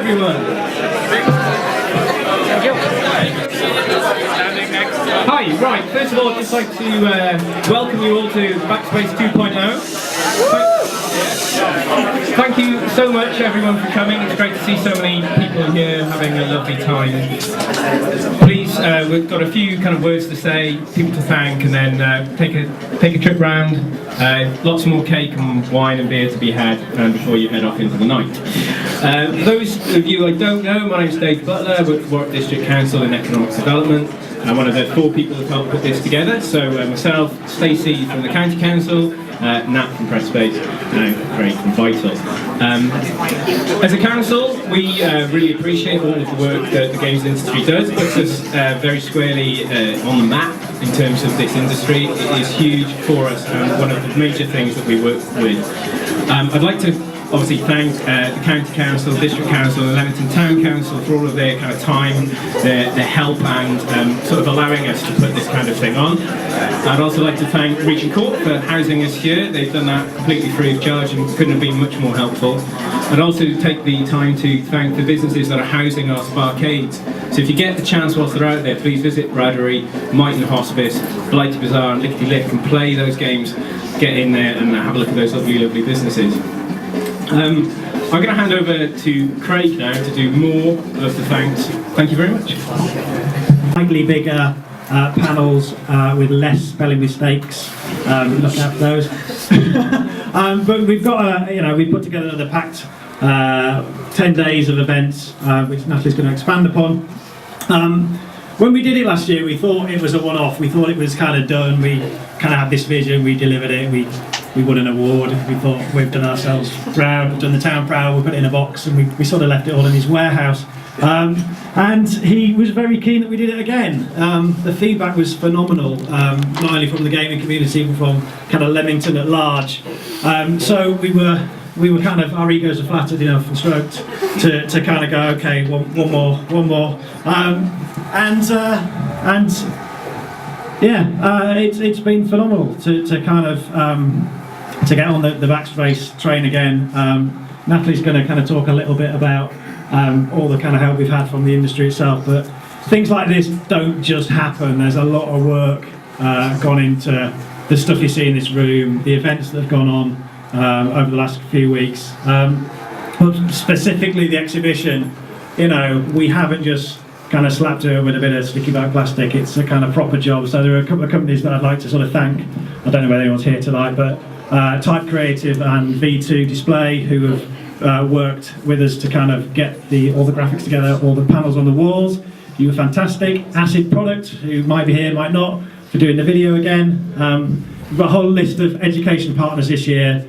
everyone. Hi, right, first of all I'd just like to welcome you all to Backspace 2.0. Thank you so much everyone for coming. It's great to see so many people here having a lovely time. Please, we've got a few kind of words to say, people to thank, and then take a trip round. Lots more cake and wine and beer to be had before you head off into the night. For those of you I don't know, my name's Dave Butler. I work for Warwick District Council in Economic Development. I'm one of the 4 people who helped put this together. So myself, Stacey from the County Council, Nat from Backspace, and Craig from v2.0. As a council, we really appreciate all of the work that the games industry does. It puts us very squarely on the map in terms of this industry. It is huge for us and one of the major things that we work with. I'd like to obviously thank the County Council, District Council and Leamington Town Council for all of their kind of time, their help and sort of allowing us to put this kind of thing on. I'd also like to thank Regent Court for housing us here. They've done that completely free of charge and couldn't have been much more helpful. I'd also take the time to thank the businesses that are housing our sparkades. So if you get the chance whilst they're out there, please visit Bradery, Mighton Hospice, Blighty Bazaar and Lickety Lick and play those games. Get in there and have a look at those lovely, lovely businesses. I'm going to hand over to Craig now to do more of the thanks. Thank you very much. Slightly bigger panels with less spelling mistakes. Look at those. But we've got we put together the packed 10 days of events, which Natalie's going to expand upon. When we did it last year, we thought it was a one-off. We thought it was kind of done. We kind of had this vision. We delivered it. We won an award. We thought we've done ourselves proud. We've done the town proud. We put it in a box, and we sort of left it all in his warehouse. And he was very keen that we did it again. The feedback was phenomenal, not only from the gaming community, but from kind of Leamington at large. So we were kind of, our egos are flattered enough and stroked to kind of go, okay, one more. It's been phenomenal to kind of to get on the Backspace train again. Natalie's going to kind of talk a little bit about all the kind of help we've had from the industry itself, but things like this don't just happen. There's a lot of work gone into the stuff you see in this room, the events that have gone on over the last few weeks, but specifically the exhibition. We haven't just kind of slapped it with a bit of sticky back plastic. It's a kind of proper job. So there are a couple of companies that I'd like to sort of thank. I don't know whether anyone's here tonight, but Type Creative and v2 Display, who have worked with us to kind of get all the graphics together, all the panels on the walls. You were fantastic. Acid Product, who might be here, might not, for doing the video again. We've got a whole list of education partners this year.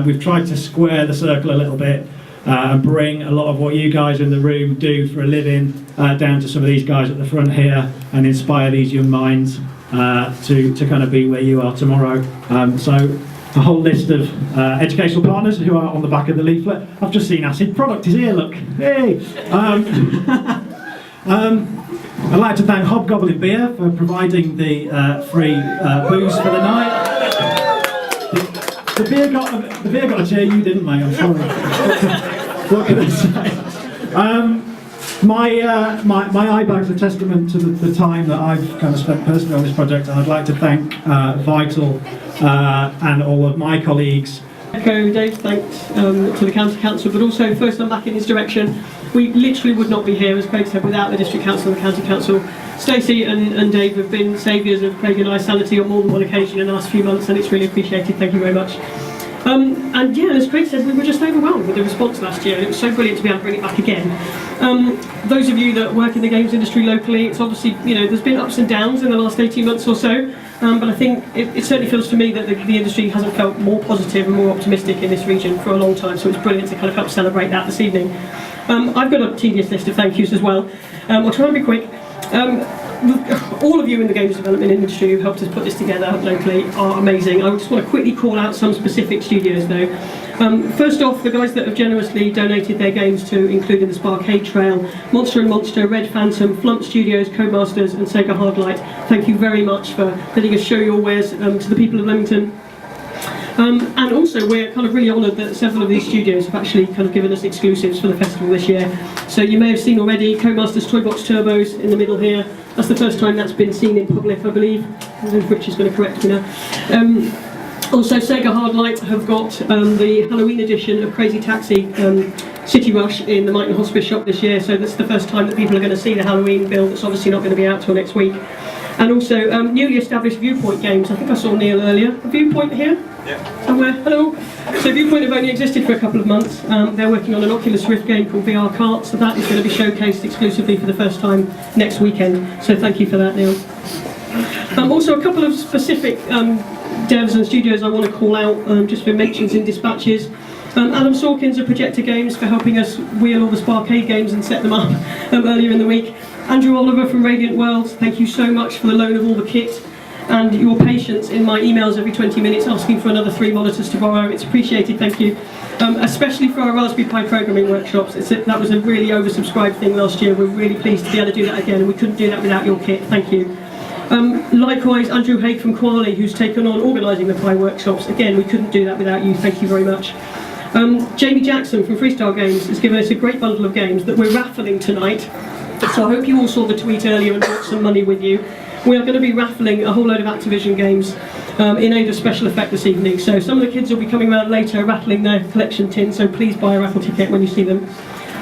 We've tried to square the circle a little bit and bring a lot of what you guys in the room do for a living down to some of these guys at the front here and inspire these young minds to kind of be where you are tomorrow. So a whole list of educational partners who are on the back of the leaflet. I've just seen Acid Product is here, look. Hey! I'd like to thank Hobgoblin Beer for providing the free booze for the night. The beer got a cheer, you didn't, mate, I'm sorry. What can I say? My eye bag's a testament to the time that I've kind of spent personally on this project, and I'd like to thank v2.0 and all of my colleagues. Echo Dave's thanks to the County Council, but also first I'm back in his direction. We literally would not be here, as Craig said, without the District Council and the County Council. Stacey and Dave have been saviours of Craig and I's sanity on more than one occasion in the last few months, and it's really appreciated. Thank you very much. And yeah, as Craig said, we were just overwhelmed with the response last year, and it was so brilliant to be able to bring it back again. Those of you that work in the games industry locally, it's obviously, there's been ups and downs in the last 18 months or so, but I think it certainly feels to me that the industry hasn't felt more positive and more optimistic in this region for a long time, so it's brilliant to kind of help celebrate that this evening. I've got a tedious list of thank yous as well. I'll try and be quick. All of you in the games development industry who helped us put this together locally are amazing. I just want to quickly call out some specific studios though. First off, the guys that have generously donated their games to including the Sparkade Trail, Monster & Monster, Red Phantom, Flump Studios, Codemasters and Sega Hardlight. Thank you very much for letting us show your wares to the people of Leamington. And also we're kind of really honoured that several of these studios have actually kind of given us exclusives for the festival this year. So you may have seen already Codemasters Toy Box Turbos in the middle here. That's the first time that's been seen in public, I believe. Rich is going to correct me now. Also, Sega Hardlight have got the Halloween edition of Crazy Taxi City Rush in the Mighton Hospice shop this year, so that's the first time that people are going to see the Halloween build. That's obviously not going to be out till next week. And also newly established Viewpoint games. I think I saw Neil earlier. A Viewpoint here? Yeah. Somewhere. Hello. So Viewpoint have only existed for a couple of months. They're working on an Oculus Rift game called VR Kart, so that is going to be showcased exclusively for the first time next weekend. So thank you for that, Neil. Also a couple of specific devs and studios I want to call out, just for mentions in dispatches. Adam Sawkins of Projector Games for helping us wheel all the Sparkade games and set them up earlier in the week. Andrew Oliver from Radiant Worlds, thank you so much for the loan of all the kit and your patience in my emails every 20 minutes asking for another 3 monitors to borrow. It's appreciated, thank you. Especially for our Raspberry Pi programming workshops. That was a really oversubscribed thing last year. We're really pleased to be able to do that again, and we couldn't do that without your kit. Thank you. Likewise, Andrew Haig from Quali, who's taken on organising the Pi workshops. Again, we couldn't do that without you. Thank you very much. Jamie Jackson from Freestyle Games has given us a great bundle of games that we're raffling tonight. So I hope you all saw the tweet earlier and brought some money with you. We are going to be raffling a whole load of Activision games in aid of special effect this evening. So some of the kids will be coming around later rattling their collection tin, so please buy a raffle ticket when you see them.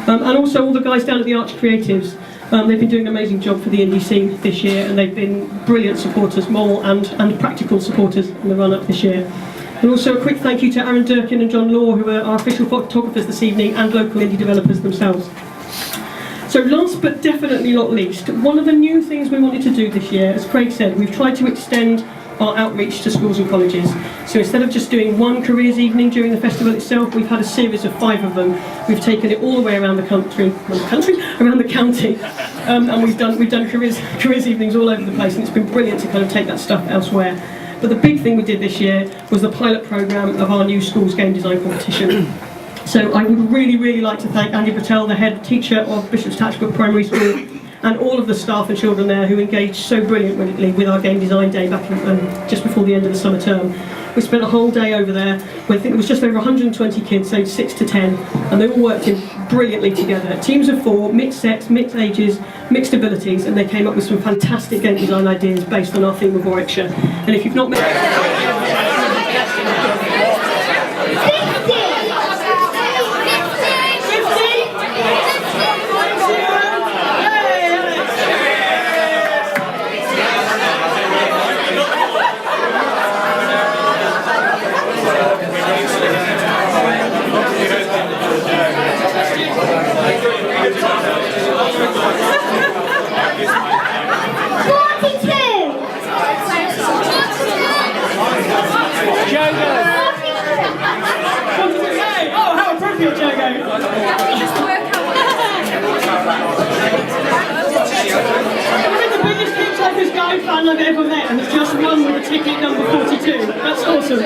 And also all the guys down at the Arch Creatives. They've been doing an amazing job for the indie scene this year, and they've been brilliant supporters, moral and practical supporters in the run-up this year. And also a quick thank you to Aaron Durkin and John Law, who are our official photographers this evening, and local indie developers themselves. So last but definitely not least, one of the new things we wanted to do this year, as Craig said, we've tried to extend our outreach to schools and colleges. So instead of just doing one careers evening during the festival itself, we've had a series of 5 of them. We've taken it all the way around the country, around the county, and we've done careers evenings all over the place, and it's been brilliant to kind of take that stuff elsewhere. But the big thing we did this year was the pilot programme of our new schools game design competition. So I would really, really like to thank Andy Patel, the head teacher of Bishop's Tatchbrook Primary School, and all of the staff and children there who engaged so brilliantly with our game design day back just before the end of the summer term. We spent a whole day over there where I think it was just over 120 kids, aged 6 to 10, and they all worked in brilliantly together. Teams of 4, mixed sets, mixed ages, mixed abilities, and they came up with some fantastic game design ideas based on our theme of Warwickshire. And if you've not met... fan I've ever met, and it's just one with a ticket number 42. That's awesome.